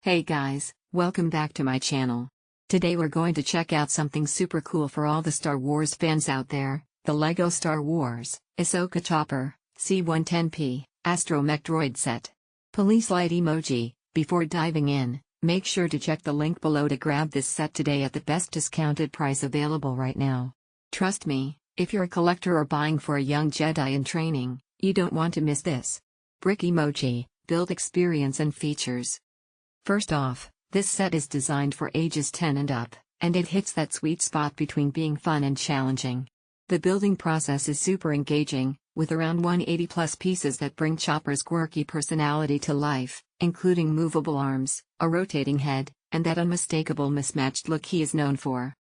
Hey guys, welcome back to my channel. Today we're going to check out something super cool for all the Star Wars fans out there, the LEGO Star Wars, Ahsoka Chopper, C1-10P, Astromech Droid Set. Police light emoji. Before diving in, make sure to check the link below to grab this set today at the best discounted price available right now. Trust me, if you're a collector or buying for a young Jedi in training, you don't want to miss this. Brick emoji, build experience and features. First off, this set is designed for ages 10 and up, and it hits that sweet spot between being fun and challenging. The building process is super engaging, with around 180 plus pieces that bring Chopper's quirky personality to life, including movable arms, a rotating head, and that unmistakable mismatched look he is known for.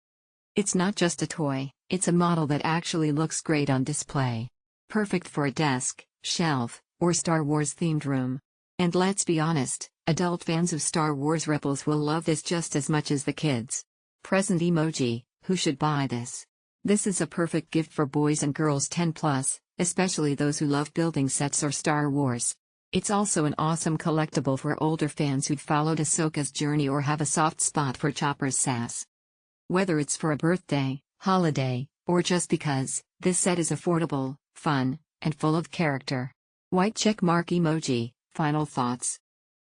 It's not just a toy, it's a model that actually looks great on display. Perfect for a desk, shelf, or Star Wars themed room. And let's be honest, adult fans of Star Wars Rebels will love this just as much as the kids. Present emoji, who should buy this? This is a perfect gift for boys and girls 10 plus, especially those who love building sets or Star Wars. It's also an awesome collectible for older fans who've followed Ahsoka's journey or have a soft spot for Chopper's sass. Whether it's for a birthday, holiday, or just because, this set is affordable, fun, and full of character. White check mark emoji. Final thoughts.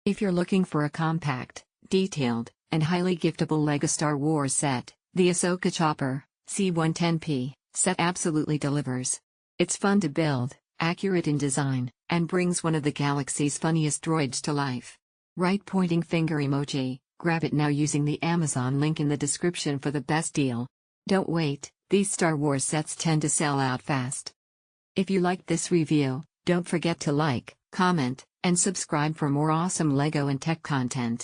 If you're looking for a compact, detailed, and highly giftable LEGO Star Wars set, the Ahsoka Chopper, C1-10P, set absolutely delivers. It's fun to build, accurate in design, and brings one of the galaxy's funniest droids to life. Right pointing finger emoji, grab it now using the Amazon link in the description for the best deal. Don't wait, these Star Wars sets tend to sell out fast. If you liked this review, don't forget to like, comment, and subscribe for more awesome LEGO and tech content.